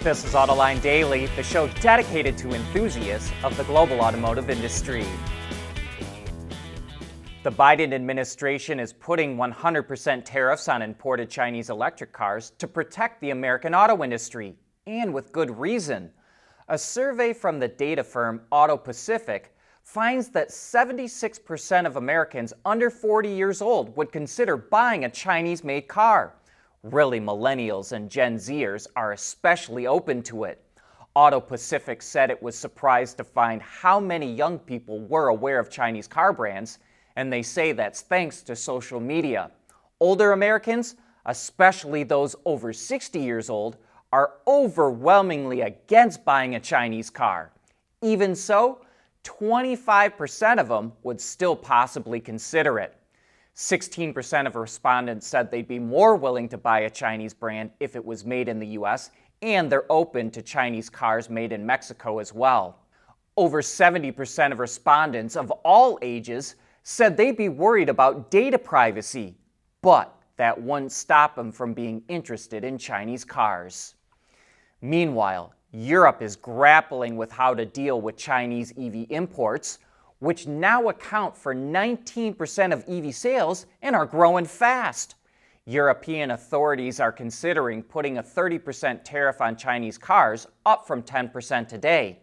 This is Autoline Daily, the show dedicated to enthusiasts of the global automotive industry. The Biden administration is putting 100% tariffs on imported Chinese electric cars to protect the American auto industry, and with good reason. A survey from the data firm Auto Pacific finds that 76% of Americans under 40 years old would consider buying a Chinese-made car. Really, millennials and Gen Zers are especially open to it. Auto Pacific said it was surprised to find how many young people were aware of Chinese car brands, and they say that's thanks to social media. Older Americans, especially those over 60 years old, are overwhelmingly against buying a Chinese car. Even so, 25% of them would still possibly consider it. 16% of respondents said they'd be more willing to buy a Chinese brand if it was made in the US, and they're open to Chinese cars made in Mexico as well. Over 70% of respondents of all ages said they'd be worried about data privacy, but that wouldn't stop them from being interested in Chinese cars. Meanwhile, Europe is grappling with how to deal with Chinese EV imports, which now account for 19% of EV sales and are growing fast. European authorities are considering putting a 30% tariff on Chinese cars, up from 10% today.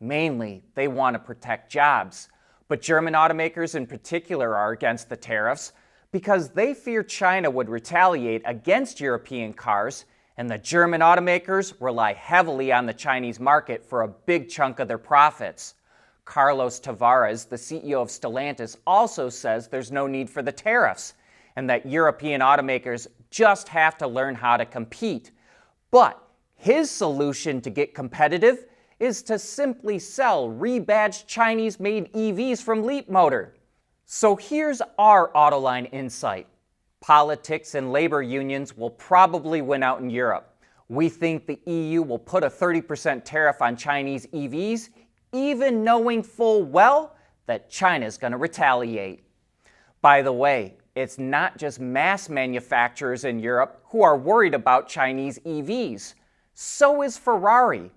Mainly, they want to protect jobs. But German automakers in particular are against the tariffs because they fear China would retaliate against European cars, and the German automakers rely heavily on the Chinese market for a big chunk of their profits. Carlos Tavares, the CEO of Stellantis, also says there's no need for the tariffs and that European automakers just have to learn how to compete. But his solution to get competitive is to simply sell rebadged Chinese-made EVs from Leapmotor. So here's our Autoline insight. Politics and labor unions will probably win out in Europe. We think the EU will put a 30% tariff on Chinese EVs, even knowing full well that China's going to retaliate. By the way, it's not just mass manufacturers in Europe who are worried about Chinese EVs. So is Ferrari.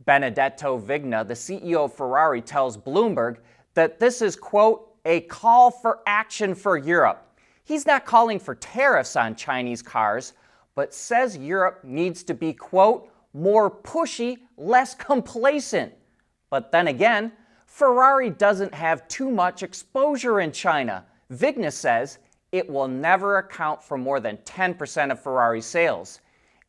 Benedetto Vigna, the CEO of Ferrari, tells Bloomberg that this is, quote, a call for action for Europe. He's not calling for tariffs on Chinese cars, but says Europe needs to be, quote, more pushy, less complacent. But then again, Ferrari doesn't have too much exposure in China. Vigna says it will never account for more than 10% of Ferrari's sales.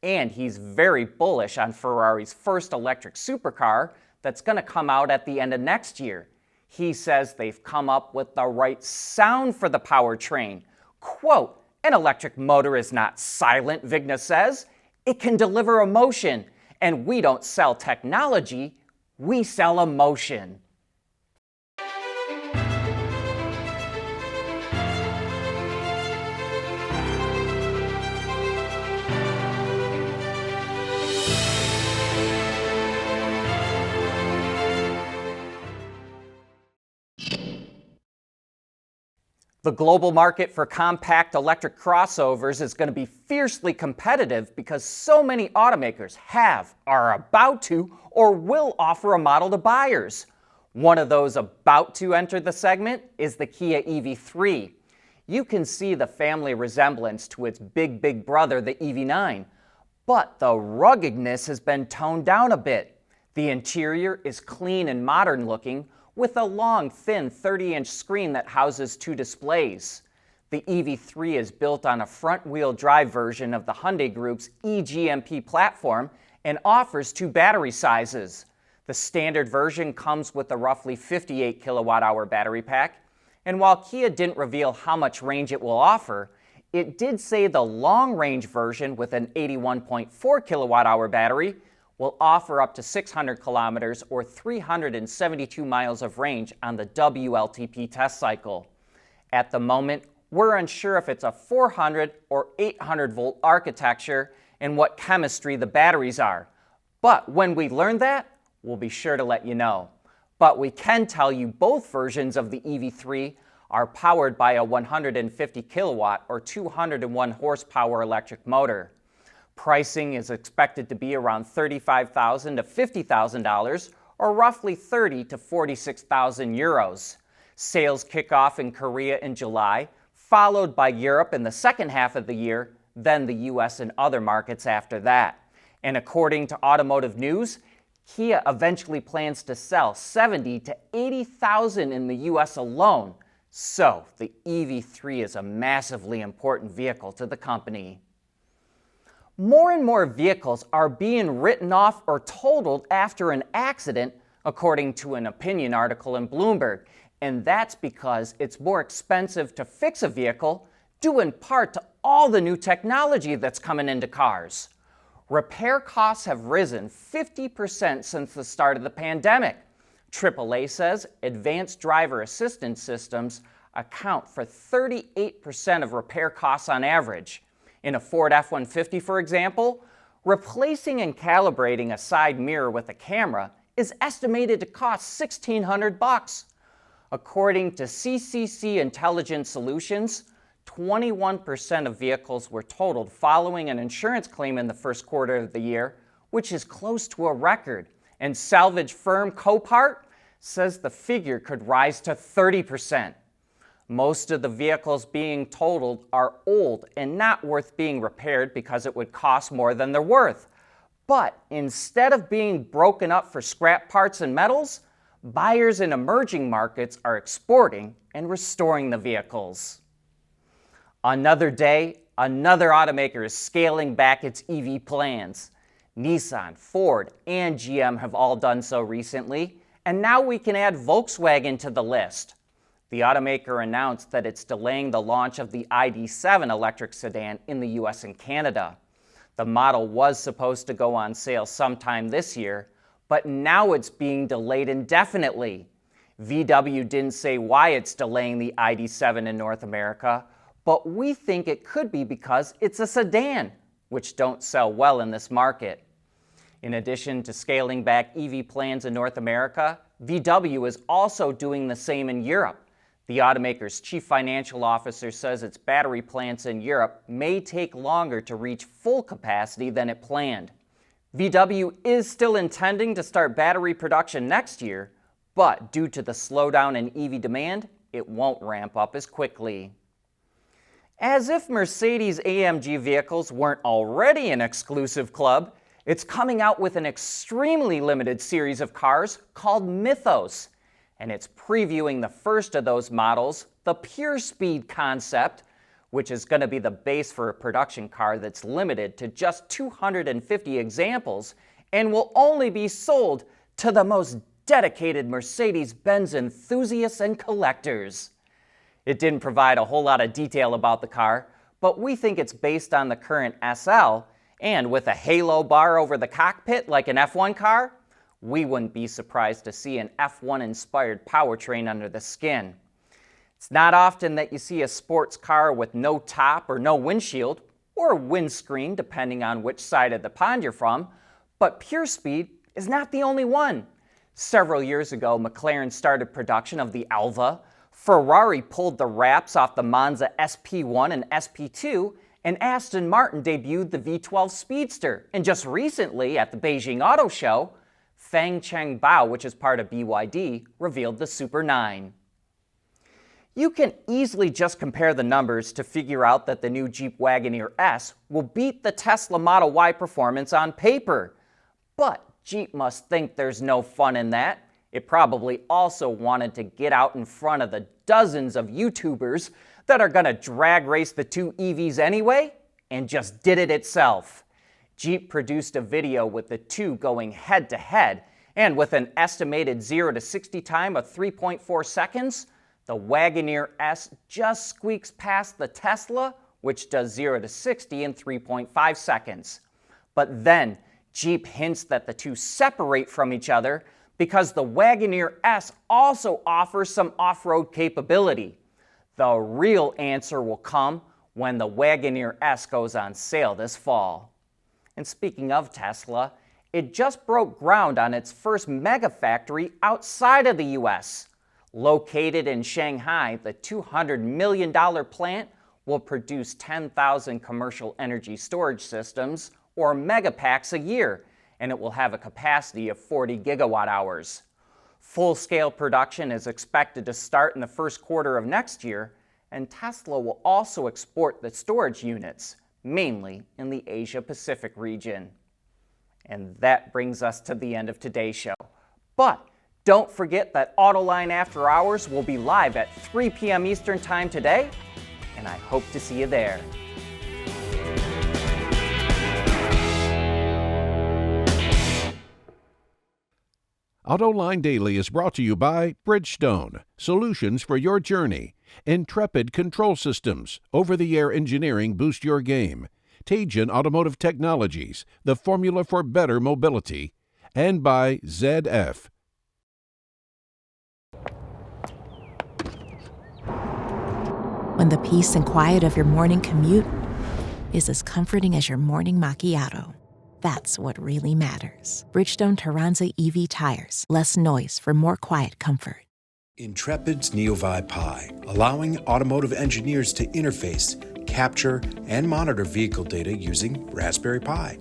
And he's very bullish on Ferrari's first electric supercar that's going to come out at the end of next year. He says they've come up with the right sound for the powertrain. Quote, an electric motor is not silent, Vigna says. It can deliver emotion. And we don't sell technology, we sell emotion. The global market for compact electric crossovers is going to be fiercely competitive because so many automakers have, are about to, or will offer a model to buyers. One of those about to enter the segment is the Kia EV3. You can see the family resemblance to its big brother, the EV9, but the ruggedness has been toned down a bit. The interior is clean and modern looking, with a long, thin 30-inch screen that houses two displays. The EV3 is built on a front-wheel drive version of the Hyundai Group's eGMP platform and offers two battery sizes. The standard version comes with a roughly 58 kilowatt-hour battery pack, and while Kia didn't reveal how much range it will offer, it did say the long-range version with an 81.4 kilowatt-hour battery will offer up to 600 kilometers or 372 miles of range on the WLTP test cycle. At the moment, we're unsure if it's a 400 or 800 volt architecture and what chemistry the batteries are. But when we learn that, we'll be sure to let you know. But we can tell you both versions of the EV3 are powered by a 150 kilowatt or 201 horsepower electric motor. Pricing is expected to be around $35,000 to $50,000, or roughly 30 to 46,000 euros. Sales kick off in Korea in July, followed by Europe in the second half of the year, then the US and other markets after that. And according to Automotive News, Kia eventually plans to sell 70 to 80,000 in the US alone. So the EV3 is a massively important vehicle to the company. More and more vehicles are being written off or totaled after an accident, according to an opinion article in Bloomberg. And that's because it's more expensive to fix a vehicle, due in part to all the new technology that's coming into cars. Repair costs have risen 50% since the start of the pandemic. AAA says advanced driver assistance systems account for 38% of repair costs on average. In a Ford F-150, for example, replacing and calibrating a side mirror with a camera is estimated to cost $1,600. According to CCC Intelligent Solutions, 21% of vehicles were totaled following an insurance claim in the first quarter of the year, which is close to a record. And salvage firm Copart says the figure could rise to 30%. Most of the vehicles being totaled are old and not worth being repaired because it would cost more than they're worth. But instead of being broken up for scrap parts and metals, buyers in emerging markets are exporting and restoring the vehicles. Another day, another automaker is scaling back its EV plans. Nissan, Ford, and GM have all done so recently, and now we can add Volkswagen to the list. The automaker announced that it's delaying the launch of the ID.7 electric sedan in the US and Canada. The model was supposed to go on sale sometime this year, but now it's being delayed indefinitely. VW didn't say why it's delaying the ID.7 in North America, but we think it could be because it's a sedan, which don't sell well in this market. In addition to scaling back EV plans in North America, VW is also doing the same in Europe. The automaker's chief financial officer says its battery plants in Europe may take longer to reach full capacity than it planned. VW is still intending to start battery production next year, but due to the slowdown in EV demand, it won't ramp up as quickly. As if Mercedes-AMG vehicles weren't already an exclusive club, it's coming out with an extremely limited series of cars called Mythos. And it's previewing the first of those models, the Pure Speed concept, which is going to be the base for a production car that's limited to just 250 examples and will only be sold to the most dedicated Mercedes-Benz enthusiasts and collectors. It didn't provide a whole lot of detail about the car, but we think it's based on the current SL, and with a halo bar over the cockpit like an F1 car, we wouldn't be surprised to see an F1-inspired powertrain under the skin. It's not often that you see a sports car with no top or no windshield, or windscreen depending on which side of the pond you're from, but Pure Speed is not the only one. Several years ago, McLaren started production of the Alva, Ferrari pulled the wraps off the Monza SP1 and SP2, and Aston Martin debuted the V12 Speedster. And just recently, at the Beijing Auto Show, Fang Chengbao, which is part of BYD, revealed the Super 9. You can easily just compare the numbers to figure out that the new Jeep Wagoneer S will beat the Tesla Model Y performance on paper. But Jeep must think there's no fun in that. It probably also wanted to get out in front of the dozens of YouTubers that are going to drag race the two EVs anyway, and just did it itself. Jeep produced a video with the two going head-to-head, and with an estimated 0 to 60 time of 3.4 seconds, the Wagoneer S just squeaks past the Tesla, which does 0 to 60 in 3.5 seconds. But then, Jeep hints that the two separate from each other because the Wagoneer S also offers some off-road capability. The real answer will come when the Wagoneer S goes on sale this fall. And speaking of Tesla, it just broke ground on its first mega factory outside of the US. Located in Shanghai, the $200 million plant will produce 10,000 commercial energy storage systems, or megapacks a year, and it will have a capacity of 40 gigawatt hours. Full-scale production is expected to start in the first quarter of next year, and Tesla will also export the storage units, mainly in the Asia-Pacific region. And that brings us to the end of today's show. But don't forget that Autoline After Hours will be live at 3 p.m. Eastern Time today, and I hope to see you there. Autoline Daily is brought to you by Bridgestone, solutions for your journey. Intrepid Control Systems, over-the-air engineering boost your game. Teijin Automotive Technologies, the formula for better mobility. And by ZF. When the peace and quiet of your morning commute is as comforting as your morning macchiato. That's what really matters. Bridgestone Turanza EV tires. Less noise for more quiet comfort. Intrepid's NeoVi Pi, allowing automotive engineers to interface, capture, and monitor vehicle data using Raspberry Pi.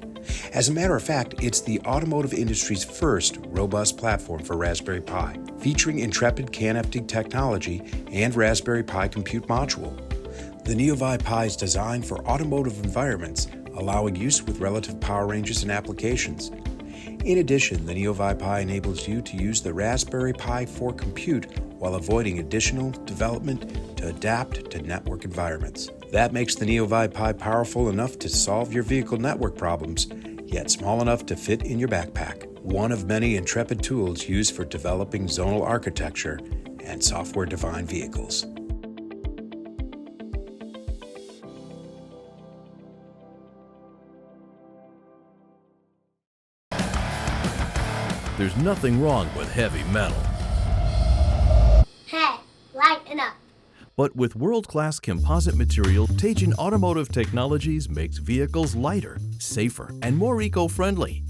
As a matter of fact, it's the automotive industry's first robust platform for Raspberry Pi, featuring Intrepid CAN-FD technology and Raspberry Pi compute module. The NeoVi Pi is designed for automotive environments, allowing use with relative power ranges and applications. In addition, the NeoVi Pi enables you to use the Raspberry Pi for compute while avoiding additional development to adapt to network environments. That makes the NeoVi Pi powerful enough to solve your vehicle network problems, yet small enough to fit in your backpack. One of many Intrepid tools used for developing zonal architecture and software-defined vehicles. There's nothing wrong with heavy metal. Hey, lighten up. But with world-class composite material, Teijin Automotive Technologies makes vehicles lighter, safer, and more eco-friendly.